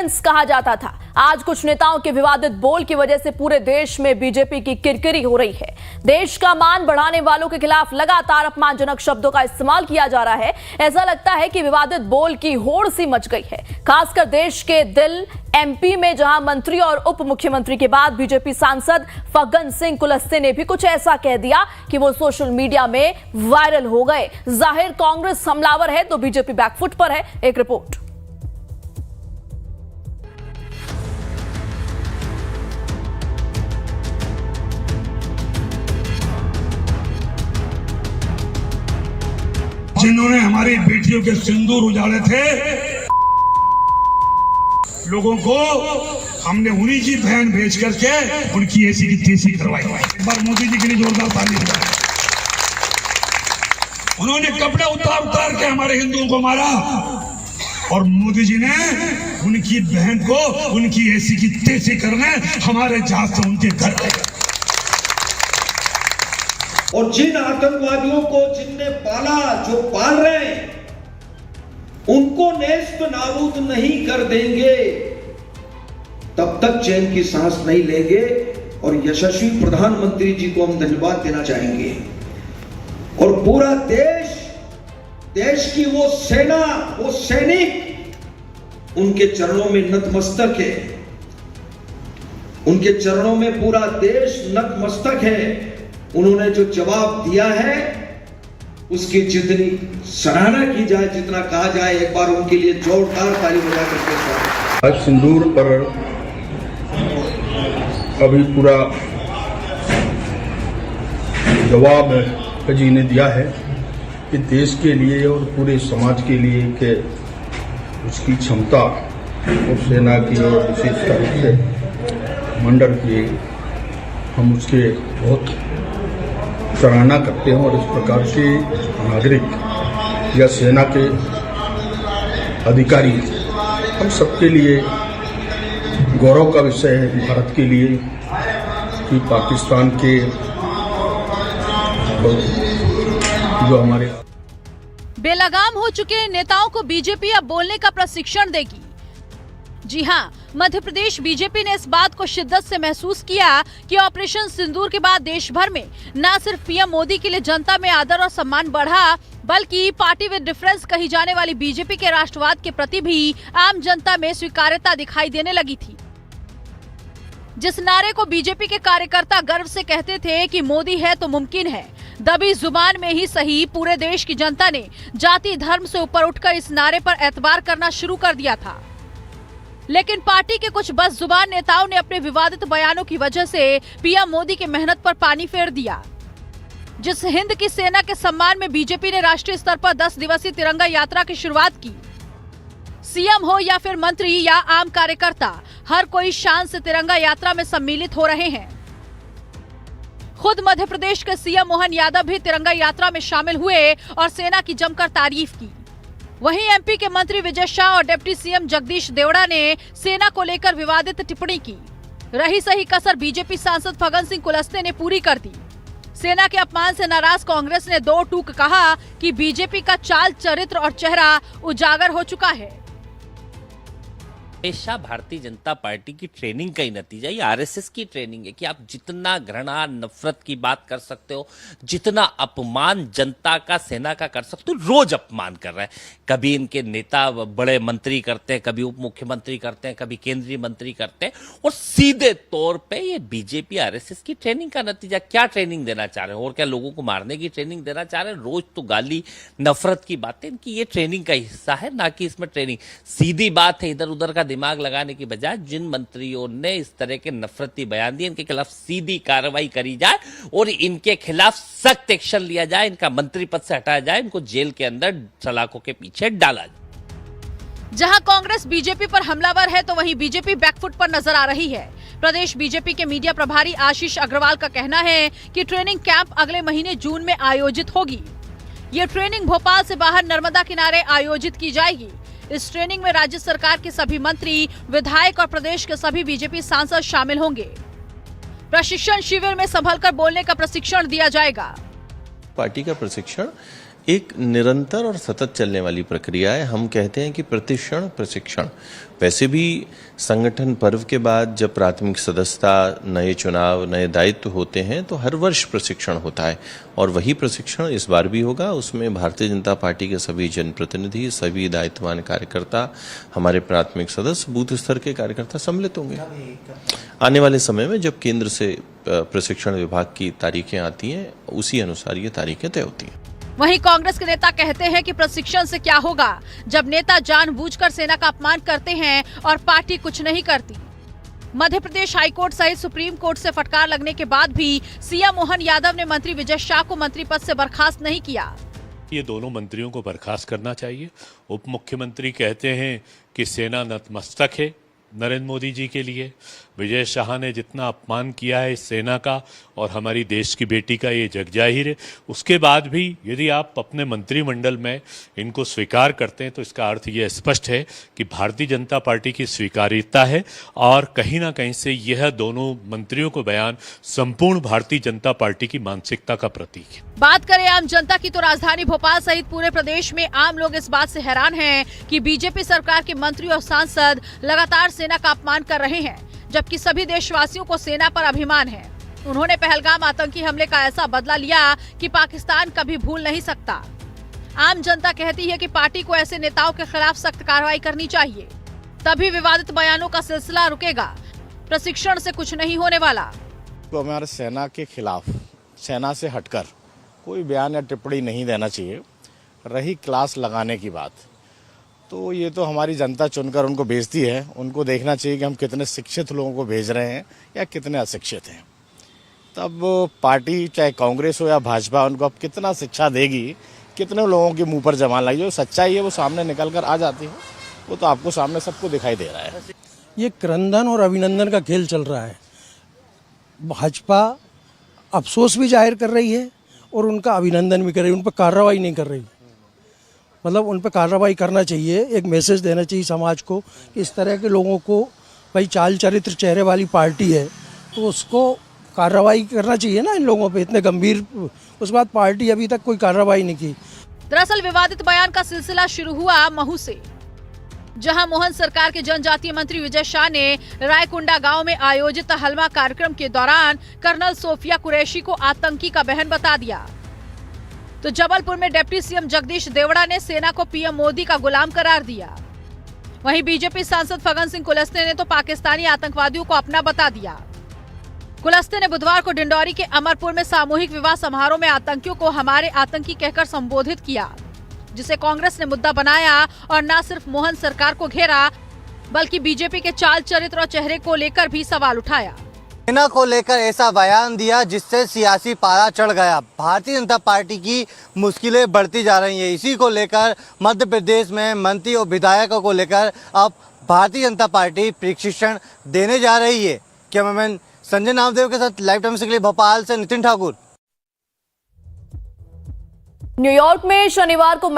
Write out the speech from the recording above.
कहा जाता था। आज कुछ नेताओं के विवादित बोल की वजह से पूरे देश में बीजेपी की किरकिरी हो रही है। देश का मान बढ़ाने वालों के खिलाफ लगातार अपमानजनक शब्दों का इस्तेमाल किया जा रहा है। ऐसा लगता है कि विवादित बोल की होड़ सी मच गई है, खासकर देश के दिल एमपी में, जहां मंत्री और उप मुख्यमंत्री के बाद बीजेपी सांसद फग्गन सिंह कुलस्ते ने भी कुछ ऐसा कह दिया कि वो सोशल मीडिया में वायरल हो गए। जाहिर कांग्रेस हमलावर है तो बीजेपी बैकफुट पर है। एक रिपोर्ट। जिन्होंने हमारी बेटियों के सिंदूर उजाड़े थे, लोगों को हमने उन्हीं की बहन भेज करके उनकी ऐसी की तैसी करवाई। एक बार मोदी जी के लिए जोरदार ताली बजाएं। उन्होंने कपड़े उतार उतार के हमारे हिंदुओं को मारा और मोदी जी ने उनकी बहन को उनकी ऐसी की तैसी करने हमारे जहाज से उनके घर गए। और जिन आतंकवादियों को जिनने पाला, जो पाल रहे हैं, उनको नेस्त नाबूद नहीं कर देंगे तब तक चैन की सांस नहीं लेंगे। और यशस्वी प्रधानमंत्री जी को हम धन्यवाद देना चाहेंगे। और पूरा देश की वो सेना, वो सैनिक उनके चरणों में नतमस्तक है। उनके चरणों में पूरा देश नतमस्तक है। उन्होंने जो जवाब दिया है उसकी जितनी सराहना की जाए, जितना कहा जाए, एक बार उनके लिए जोरदार ताली बजा करके। आज सिंदूर पर अभी पूरा जवाब जी ने दिया है कि देश के लिए और पूरे समाज के लिए कि उसकी क्षमता और सेना की और विशेष रूप से मंडल की हम उसके बहुत सराहना करते हैं। और इस प्रकार के नागरिक या सेना के अधिकारी हम सबके लिए गौरव का विषय है भारत के लिए कि पाकिस्तान के जो हमारे बेलगाम हो चुके नेताओं को बीजेपी अब बोलने का प्रशिक्षण देगी। जी हां, मध्य प्रदेश बीजेपी ने इस बात को शिद्दत से महसूस किया कि ऑपरेशन सिंदूर के बाद देश भर में न सिर्फ पीएम मोदी के लिए जनता में आदर और सम्मान बढ़ा, बल्कि पार्टी विद डिफरेंस कही जाने वाली बीजेपी के राष्ट्रवाद के प्रति भी आम जनता में स्वीकार्यता दिखाई देने लगी थी। जिस नारे को बीजेपी के कार्यकर्ता गर्व से कहते थे कि मोदी है तो मुमकिन है, दबी जुबान में ही सही पूरे देश की जनता ने जाति धर्म से ऊपर उठकर इस नारे पर एतबार करना शुरू कर दिया था। लेकिन पार्टी के कुछ बदजुबान नेताओं ने अपने विवादित बयानों की वजह से पीएम मोदी की मेहनत पर पानी फेर दिया। जिस हिंद की सेना के सम्मान में बीजेपी ने राष्ट्रीय स्तर पर 10 दिवसीय तिरंगा यात्रा की शुरुआत की, सीएम हो या फिर मंत्री या आम कार्यकर्ता, हर कोई शान से तिरंगा यात्रा में सम्मिलित हो रहे हैं। खुद मध्य प्रदेश के सीएम मोहन यादव भी तिरंगा यात्रा में शामिल हुए और सेना की जमकर तारीफ की। वहीं एमपी के मंत्री विजय शाह और डिप्टी सीएम जगदीश देवड़ा ने सेना को लेकर विवादित टिप्पणी की। रही सही कसर बीजेपी सांसद फग्गन सिंह कुलस्ते ने पूरी कर दी। सेना के अपमान से नाराज कांग्रेस ने दो टूक कहा कि बीजेपी का चाल, चरित्र और चेहरा उजागर हो चुका है। हमेशा भारतीय जनता पार्टी की ट्रेनिंग का ही नतीजा, ये आरएसएस की ट्रेनिंग है कि आप जितना घृणा नफरत की बात कर सकते हो, जितना अपमान जनता का सेना का कर सकते हो, रोज अपमान कर रहे हैं। कभी इनके नेता बड़े मंत्री करते हैं, कभी उप मुख्यमंत्री करते हैं, कभी केंद्रीय मंत्री करते हैं, और सीधे तौर पे ये बीजेपी आरएसएस की ट्रेनिंग का नतीजा। क्या ट्रेनिंग देना चाह रहे हैं? और क्या लोगों को मारने की ट्रेनिंग देना चाह रहे हैं? रोज तो गाली नफरत की बातें, इनकी ये ट्रेनिंग का हिस्सा है, ना कि इसमें ट्रेनिंग। सीधी बात है, इधर उधर का दिमाग लगाने की बजाय जिन मंत्रियों ने इस तरह के नफरती बयान दिए, इनके खिलाफ सीधी कार्रवाई करी जाए और इनके खिलाफ सख्त एक्शन लिया जाए, इनका मंत्री पद से हटाया जाए, इनको जेल के अंदर सलाखों के पीछे डाला जाए। जहां कांग्रेस बीजेपी पर हमलावर है तो वहीं बीजेपी बैकफुट पर नजर आ रही है। प्रदेश बीजेपी के मीडिया प्रभारी आशीष अग्रवाल का कहना है कि ट्रेनिंग कैंप अगले महीने जून में आयोजित होगी। ये ट्रेनिंग भोपाल से बाहर नर्मदा किनारे आयोजित की जाएगी। इस ट्रेनिंग में राज्य सरकार के सभी मंत्री, विधायक और प्रदेश के सभी बीजेपी सांसद शामिल होंगे। प्रशिक्षण शिविर में संभलकर बोलने का प्रशिक्षण दिया जाएगा। पार्टी का प्रशिक्षण एक निरंतर और सतत चलने वाली प्रक्रिया है। हम कहते हैं कि प्रतिक्षण प्रशिक्षण। वैसे भी संगठन पर्व के बाद जब प्राथमिक सदस्यता, नए चुनाव, नए दायित्व होते हैं तो हर वर्ष प्रशिक्षण होता है और वही प्रशिक्षण इस बार भी होगा। उसमें भारतीय जनता पार्टी के सभी जनप्रतिनिधि, सभी दायित्ववान कार्यकर्ता, हमारे प्राथमिक सदस्य, बूथ स्तर के कार्यकर्ता सम्मिलित होंगे। आने वाले समय में जब केंद्र से प्रशिक्षण विभाग की तारीखें आती हैं उसी अनुसार ये तारीखें तय होती हैं। वहीं कांग्रेस के नेता कहते हैं कि प्रशिक्षण से क्या होगा जब नेता जानबूझकर सेना का अपमान करते हैं और पार्टी कुछ नहीं करती। मध्य प्रदेश हाईकोर्ट सहित सुप्रीम कोर्ट से फटकार लगने के बाद भी सीएम मोहन यादव ने मंत्री विजय शाह को मंत्री पद से बर्खास्त नहीं किया। ये दोनों मंत्रियों को बर्खास्त करना चाहिए। उप मुख्यमंत्री कहते हैं कि सेना नतमस्तक है नरेंद्र मोदी जी के लिए। विजय शाह ने जितना अपमान किया है इस सेना का और हमारी देश की बेटी का, ये जग जाहिर है। उसके बाद भी यदि आप अपने मंत्रिमंडल में इनको स्वीकार करते हैं तो इसका अर्थ ये स्पष्ट है कि भारतीय जनता पार्टी की स्वीकार्यता है और कहीं ना कहीं से यह दोनों मंत्रियों को बयान संपूर्ण भारतीय जनता पार्टी की मानसिकता का प्रतीक है। बात करें आम जनता की तो राजधानी भोपाल सहित पूरे प्रदेश में आम लोग इस बात से हैरान हैं कि बीजेपी सरकार के मंत्री और सांसद लगातार सेना का अपमान कर रहे हैं, जबकि सभी देशवासियों को सेना पर अभिमान है। उन्होंने पहलगाम आतंकी हमले का ऐसा बदला लिया कि पाकिस्तान कभी भूल नहीं सकता। आम जनता कहती है कि पार्टी को ऐसे नेताओं के खिलाफ सख्त कार्रवाई करनी चाहिए, तभी विवादित बयानों का सिलसिला रुकेगा। प्रशिक्षण से कुछ नहीं होने वाला। तो हमारे सेना के खिलाफ, सेना से हटकर कोई बयान या टिप्पणी नहीं देना चाहिए। रही क्लास लगाने की बात, तो ये तो हमारी जनता चुनकर उनको भेजती है। उनको देखना चाहिए कि हम कितने शिक्षित लोगों को भेज रहे हैं या कितने अशिक्षित हैं। तब पार्टी चाहे कांग्रेस हो या भाजपा उनको अब कितना शिक्षा देगी, कितने लोगों के मुंह पर जमा लाई। जो सच्चाई है वो सामने निकल कर आ जाती है, वो तो आपको सामने सबको दिखाई दे रहा है। ये क्रंदन और अभिनंदन का खेल चल रहा है। भाजपा अफसोस भी जाहिर कर रही है और उनका अभिनंदन भी कर रही है, उन पर कार्रवाई नहीं कर रही। मतलब उन पर कार्रवाई करना चाहिए, एक मैसेज देना चाहिए समाज को कि इस तरह के लोगों को, भाई चाल चरित्र चेहरे वाली पार्टी है तो उसको कार्रवाई करना चाहिए ना इन लोगों पे, इतने गंभीर। उसके बाद पार्टी अभी तक कोई कार्रवाई नहीं की। दरअसल विवादित बयान का सिलसिला शुरू हुआ महू से, जहां मोहन सरकार के जनजातीय मंत्री विजय शाह ने रायकुंडा गांव में आयोजित हलवा कार्यक्रम के दौरान कर्नल सोफिया कुरैशी को आतंकी का बहन बता दिया। तो जबलपुर में डिप्टी सीएम जगदीश देवड़ा ने सेना को पीएम मोदी का गुलाम करार दिया। वहीं बीजेपी सांसद फग्गन सिंह कुलस्ते ने तो पाकिस्तानी आतंकवादियों को अपना बता दिया। कुलस्ते ने बुधवार को डिंडौरी के अमरपुर में सामूहिक विवाह समारोह में आतंकियों को हमारे आतंकी कहकर संबोधित किया, जिसे कांग्रेस ने मुद्दा बनाया और न सिर्फ मोहन सरकार को घेरा बल्कि बीजेपी के चाल चरित्र और चेहरे को लेकर भी सवाल उठाया। सेना को लेकर ऐसा बयान दिया जिससे सियासी पारा चढ़ गया। भारतीय जनता पार्टी की मुश्किलें बढ़ती जा रही हैं। इसी को लेकर मध्य प्रदेश में मंत्री और विधायकों को लेकर अब भारतीय जनता पार्टी प्रशिक्षण देने जा रही है। कैमरामैन संजय नामदेव के साथ लाइव टाइम्स के लिए भोपाल से नितिन ठाकुर। न्यूयॉर्क में शनिवार को